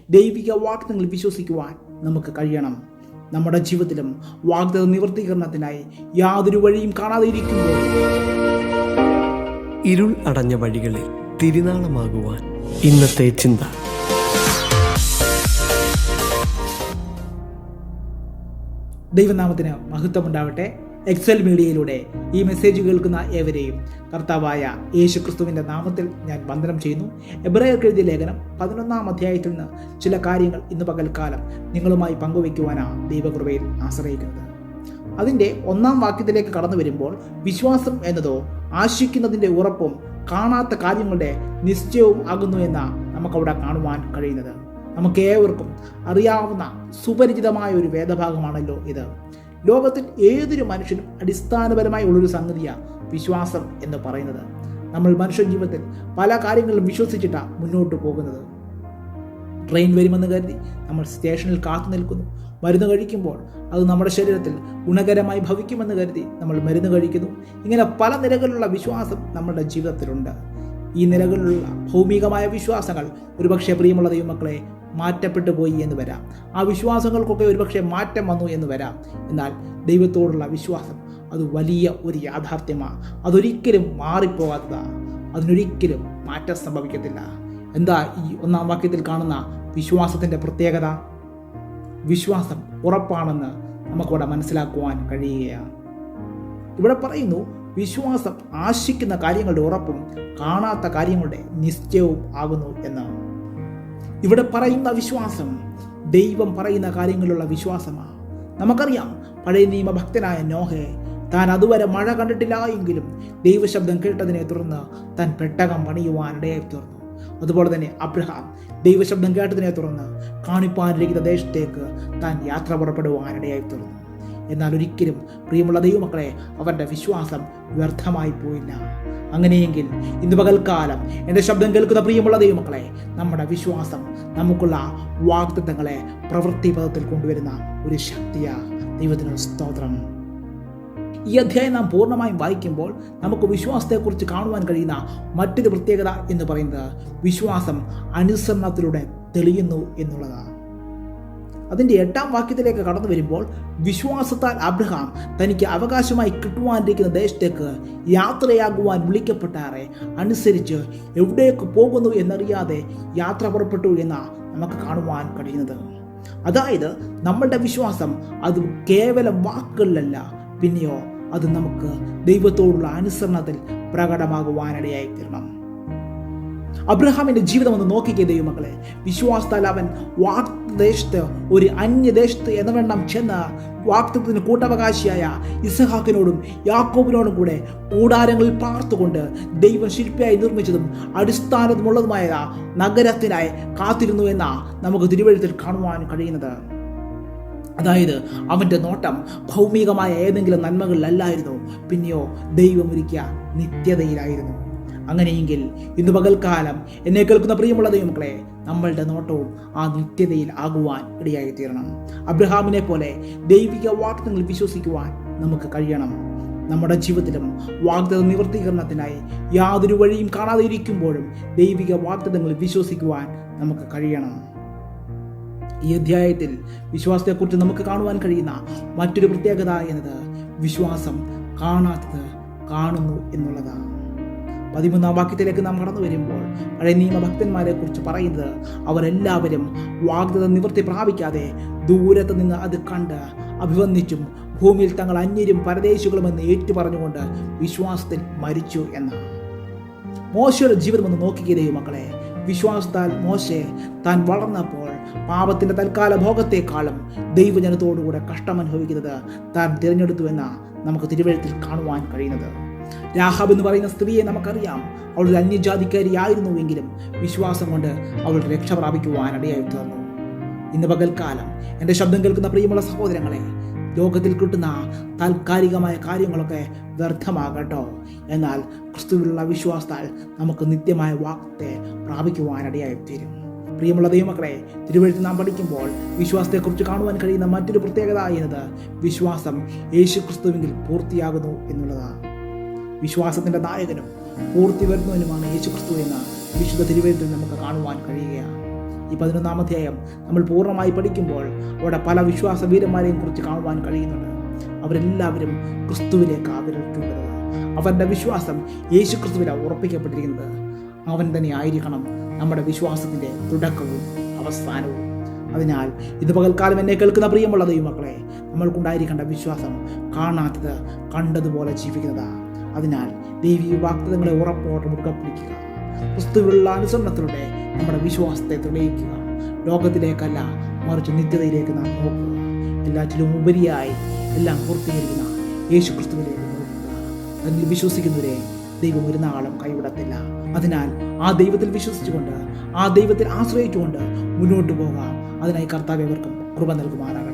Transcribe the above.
ദൈവിക വാഗ്ദത്തങ്ങളിൽ വിശ്വസിക്കുവാൻ നമുക്ക് കഴിയണം. നമ്മുടെ ജീവിതത്തിലും വാഗ്ദത്ത നിവർത്തീകരണത്തിനായി യാതൊരു വഴിയും കാണാതെ ഇരിക്കുമ്പോൾ ഇരുൾ അടഞ്ഞ വഴികളിൽ തിരുനാളമാകുവാൻ ഇന്നത്തെ ചിന്ത. ദൈവനാമത്തിന് മഹത്വമുണ്ടാവട്ടെ. എക്സൽ മീഡിയയിലൂടെ ഈ മെസ്സേജ് കേൾക്കുന്ന ഏവരെയും കർത്താവായ യേശു ക്രിസ്തുവിൻ്റെ നാമത്തിൽ ഞാൻ വന്ദനം ചെയ്യുന്നു. എബ്രായർക്ക് എഴുതിയ ലേഖനം 11-ാം അധ്യായത്തിൽ നിന്ന് ചില കാര്യങ്ങൾ ഇന്ന് പകൽക്കാലം നിങ്ങളുമായി പങ്കുവയ്ക്കുവാനാണ് ദൈവകൃപയിൽ ആശ്രയിക്കുന്നത്. അതിൻ്റെ 1-ാം വാക്യത്തിലേക്ക് കടന്നു വരുമ്പോൾ, വിശ്വാസം എന്നതോ ആശിക്കുന്നതിൻ്റെ ഉറപ്പും കാണാത്ത കാര്യങ്ങളുടെ നിശ്ചയവും ആകുന്നു എന്നാണ് നമുക്കവിടെ കാണുവാൻ കഴിയുന്നത്. നമുക്കേവർക്കും അറിയാവുന്ന സുപരിചിതമായ ഒരു വേദഭാഗമാണല്ലോ ഇത്. ലോകത്തിൽ ഏതൊരു മനുഷ്യനും അടിസ്ഥാനപരമായി ഉള്ളൊരു സംഗതിയാണ് വിശ്വാസം എന്ന് പറയുന്നത്. നമ്മൾ മനുഷ്യ ജീവിതത്തിൽ പല കാര്യങ്ങളിലും വിശ്വസിച്ചിട്ടാണ് മുന്നോട്ട് പോകുന്നത്. ട്രെയിൻ വരുമെന്ന് കരുതി നമ്മൾ സ്റ്റേഷനിൽ കാത്തു നിൽക്കുന്നു. മരുന്ന് കഴിക്കുമ്പോൾ അത് നമ്മുടെ ശരീരത്തിൽ ഗുണകരമായി ഭവിക്കുമെന്ന് കരുതി നമ്മൾ മരുന്ന് കഴിക്കുന്നു. ഇങ്ങനെ പല നിലകളിലുള്ള വിശ്വാസം നമ്മുടെ ജീവിതത്തിലുണ്ട്. ഈ നിലകളിലുള്ള ഭൗമികമായ വിശ്വാസങ്ങൾ ഒരുപക്ഷെ പ്രിയമുള്ള ദൈവമക്കളെ മാറ്റപ്പെട്ടു പോയി എന്ന് വരാം. ആ വിശ്വാസങ്ങൾക്കൊക്കെ ഒരുപക്ഷെ മാറ്റം വന്നു എന്ന് വരാം. എന്നാൽ ദൈവത്തോടുള്ള വിശ്വാസം അത് വലിയ ഒരു യാഥാർത്ഥ്യമാണ്. അതൊരിക്കലും മാറിപ്പോകാത്തതാണ്. അതിനൊരിക്കലും മാറ്റം സംഭവിക്കത്തില്ല. എന്താ ഈ 1-ാം വാക്യത്തിൽ കാണുന്ന വിശ്വാസത്തിൻ്റെ പ്രത്യേകത? വിശ്വാസം ഉറപ്പാണെന്ന് നമുക്കിവിടെ മനസ്സിലാക്കുവാൻ കഴിയുകയാണ്. ഇവിടെ പറയുന്നു, വിശ്വാസം ആശിക്കുന്ന കാര്യങ്ങളുടെ ഉറപ്പും കാണാത്ത കാര്യങ്ങളുടെ നിശ്ചയവും ആകുന്നു എന്ന്. ഇവിടെ പറയുന്ന വിശ്വാസം ദൈവം പറയുന്ന കാര്യങ്ങളിലുള്ള വിശ്വാസമാണ്. നമുക്കറിയാം, പഴയ നിയമ ഭക്തനായ നോഹയെ താൻ അതുവരെ മഴ കണ്ടിട്ടില്ല എങ്കിലും ദൈവശബ്ദം കേട്ടതിനെ തുടർന്ന് താൻ പെട്ടകം പണിയുവാൻ ഇടയായി തീർന്നു. അതുപോലെ തന്നെ അബ്രഹാം ദൈവശബ്ദം കേട്ടതിനെ തുടർന്ന് കാണിപ്പാനിരിക്കുന്ന ദേശത്തേക്ക് താൻ യാത്ര പുറപ്പെടുവാൻ ഇടയായി തീർന്നു. എന്നാൽ ഒരിക്കലും പ്രിയമുള്ള ദൈവമക്കളെ, അവരുടെ വിശ്വാസം വ്യർത്ഥമായി പോയില്ല. അങ്ങനെയെങ്കിൽ ഇന്ന് പകൽക്കാലം എൻ്റെ ശബ്ദം കേൾക്കുന്ന പ്രിയമുള്ള ദൈവമക്കളെ, നമ്മുടെ വിശ്വാസം നമുക്കുള്ള വാഗ്ദത്തങ്ങളെ പ്രവൃത്തി പദത്തിൽ കൊണ്ടുവരുന്ന ഒരു ശക്തിയാണ്. ദൈവത്തിന് സ്തോത്രം. ഈ അധ്യായം നാം പൂർണ്ണമായും വായിക്കുമ്പോൾ നമുക്ക് വിശ്വാസത്തെക്കുറിച്ച് കാണുവാൻ കഴിയുന്ന മറ്റൊരു പ്രത്യേകത എന്ന് പറയുന്നത് വിശ്വാസം അനുസരണത്തിലൂടെ തെളിയുന്നു എന്നുള്ളതാണ്. അതിൻ്റെ 8-ാം വാക്യത്തിലേക്ക് കടന്നു വരുമ്പോൾ, വിശ്വാസത്താൽ അബ്രഹാം തനിക്ക് അവകാശമായി കിട്ടുവാനിരിക്കുന്ന ദേശത്തേക്ക് യാത്രയാകുവാൻ വിളിക്കപ്പെട്ടാറെ അനുസരിച്ച് എവിടേക്ക് പോകുന്നു എന്നറിയാതെ യാത്ര പുറപ്പെട്ടു എന്നാണ് നമുക്ക് കാണുവാൻ കഴിയുന്നത്. അതായത് നമ്മളുടെ വിശ്വാസം അത് കേവലം വാക്കുകളിലല്ല, പിന്നെയോ അത് നമുക്ക് ദൈവത്തോടുള്ള അനുസരണത്തിൽ പ്രകടമാകുവാനിടയായി തീരണം. അബ്രഹാമിന്റെ ജീവിതം ഒന്ന് നോക്കിക്കേ ദൈവമക്കളെ. വിശ്വാസത്താൽ അവൻ വാഗ്ദേശത്ത് ഒരു അന്യദേശത്ത് എന്ന വണ്ണം ചെന്ന് വാഗ്ദത്തത്തിന് കൂട്ടവകാശിയായ ഇസഹാക്കിനോടും യാക്കോബിനോടും കൂടെ കൂടാരങ്ങളിൽ പാർത്തുകൊണ്ട് ദൈവം ശില്പിയായി നിർമ്മിച്ചതും അടിസ്ഥാനമുള്ളതുമായ നഗരത്തിനായി കാത്തിരുന്നു എന്നാ നമുക്ക് തിരുവെഴുത്തിൽ കാണുവാൻ കഴിയുന്നത്. അതായത് അവൻ്റെ നോട്ടം ഭൗമികമായ ഏതെങ്കിലും നന്മകളിലല്ലായിരുന്നു, പിന്നെയോ ദൈവം ഒരുക്കിയ നിത്യതയിലായിരുന്നു. അങ്ങനെയെങ്കിൽ ഇന്ന് പകൽക്കാലം എന്നെ കേൾക്കുന്ന പ്രിയമുള്ള ദൈവമക്കളെ, നമ്മളുടെ നോട്ടവും ആ നിത്യതയിൽ ആകുവാൻ ഇടയായി തീരണം. അബ്രഹാമിനെ പോലെ ദൈവിക വാഗ്ദത്തങ്ങളിൽ വിശ്വസിക്കുവാൻ നമുക്ക് കഴിയണം. നമ്മുടെ ജീവിതത്തിലും വാഗ്ദത്ത നിവർത്തീകരണത്തിനായി യാതൊരു വഴിയും കാണാതെ ഇരിക്കുമ്പോഴും ദൈവിക വാഗ്ദത്തങ്ങളിൽ വിശ്വസിക്കുവാൻ നമുക്ക് കഴിയണം. ഈ അധ്യായത്തിൽ വിശ്വാസത്തെക്കുറിച്ച് നമുക്ക് കാണുവാൻ കഴിയുന്ന മറ്റൊരു പ്രത്യേകത എന്നത് വിശ്വാസം കാണാത്തത് കാണുന്നു എന്നുള്ളതാണ്. 13-ാം വാക്യത്തിലേക്ക് നാം കടന്നു വരുമ്പോൾ പഴയ നിയമ ഭക്തന്മാരെ കുറിച്ച് പറയുന്നത്, അവരെല്ലാവരും വാഗ്ദത്ത നിവൃത്തി പ്രാപിക്കാതെ ദൂരത്ത് നിന്ന് അത് കണ്ട് അഭിവന്ദിച്ചും ഭൂമിയിൽ തങ്ങൾ അന്യരും പരദേശികളുമെന്ന് ഏറ്റുപറഞ്ഞുകൊണ്ട് വിശ്വാസത്തിൽ മരിച്ചു എന്നാണ്. മോശയുടെ ജീവിതം ഒന്ന് നോക്കിക്കേ ദൈവമക്കളെ. വിശ്വാസത്താൽ മോശെ താൻ വളർന്നപ്പോൾ പാപത്തിന്റെ തൽക്കാല ഭോഗത്തെക്കാളും ദൈവജനത്തോടുകൂടെ കഷ്ടമനുഭവിക്കുന്നത് താൻ തിരഞ്ഞെടുത്തു എന്നാണ് നമുക്ക് തിരുവെഴുത്തിൽ കാണുവാൻ കഴിയുന്നത്. രാഹാബ് എന്ന് പറയുന്ന സ്ത്രീയെ നമുക്കറിയാം. അവൾ ഒരു അന്യജാതിക്കാരിയായിരുന്നുവെങ്കിലും വിശ്വാസം കൊണ്ട് അവൾ രക്ഷ പ്രാപിക്കുവാൻ ഇടയായി തീർന്നു. ഇന്ന് പകൽക്കാലം എൻ്റെ ശബ്ദം കേൾക്കുന്ന പ്രിയമുള്ള സഹോദരങ്ങളെ, ലോകത്തിൽ കിട്ടുന്ന താൽക്കാലികമായ കാര്യങ്ങളൊക്കെ വ്യർത്ഥമാകട്ടോ. എന്നാൽ ക്രിസ്തുവിലുള്ള വിശ്വാസത്താൽ നമുക്ക് നിത്യമായ വാഗ്ദത്തെ പ്രാപിക്കുവാനിടയായി തീരും. പ്രിയമുള്ള ദൈവമക്കളെ, തിരുവെഴുത്ത് നാം പഠിക്കുമ്പോൾ വിശ്വാസത്തെക്കുറിച്ച് കാണുവാൻ കഴിയുന്ന മറ്റൊരു പ്രത്യേകത എന്നത് വിശ്വാസം യേശു ക്രിസ്തുവിൽ പൂർത്തിയാകുന്നു എന്നുള്ളതാണ്. വിശ്വാസത്തിൻ്റെ നായകനും പൂർത്തി വരുന്നവനുമാണ് യേശു ക്രിസ്തു എന്ന വിശുദ്ധ തിരുവെഴുത്തിൽ നമുക്ക് കാണുവാൻ കഴിയുകയാണ്. ഈ 11-ാം അധ്യായം നമ്മൾ പൂർണ്ണമായി പഠിക്കുമ്പോൾ അവിടെ പല വിശ്വാസ വീരന്മാരെയും കുറിച്ച് കാണുവാൻ കഴിയുന്നുണ്ട്. അവരെല്ലാവരും ക്രിസ്തുവിലേക്ക് ആദരിക്കുന്നത്. അവരുടെ വിശ്വാസം യേശു ക്രിസ്തുവിലാണ് ഉറപ്പിക്കപ്പെട്ടിരിക്കുന്നത്. അവൻ തന്നെ ആയിരിക്കണം നമ്മുടെ വിശ്വാസത്തിൻ്റെ തുടക്കവും അവസാനവും. അതിനാൽ ഇത് പകൽക്കാലം എന്നെ കേൾക്കുന്ന പ്രിയമുള്ള ദൈവമക്കളെ, നമ്മൾക്കുണ്ടായിരിക്കേണ്ട വിശ്വാസം കാണാത്തത് കണ്ടതുപോലെ ജീവിക്കുന്നതാണ്. അതിനാൽ ദൈവീയ വാഗ്ദത്തങ്ങളെ ഉറപ്പോടെ മുറുകെ പിടിക്കുക. ക്രിസ്തുവിലുള്ള അനുസരണത്തിലൂടെ നമ്മുടെ വിശ്വാസത്തെ തെളിയിക്കുക. ലോകത്തിലേക്കല്ല, മറിച്ച് നിത്യതയിലേക്ക് നാം നോക്കുക. എല്ലാറ്റിലും ഉപരിയായി എല്ലാം പൂർത്തീകരിക്കുന്ന യേശു ക്രിസ്തുവിലേക്ക് നോക്കുക. അതിൽ വിശ്വസിക്കുന്നവരെ ദൈവം ഒരു നാളും കൈവിടത്തില്ല. അതിനാൽ ആ ദൈവത്തിൽ വിശ്വസിച്ചുകൊണ്ട്, ആ ദൈവത്തിൽ ആശ്രയിച്ചുകൊണ്ട് മുന്നോട്ട് പോകാം. അതിനായി കർത്താവ് അവർക്കും കൃപ നൽകുമാറാകട്ടെ.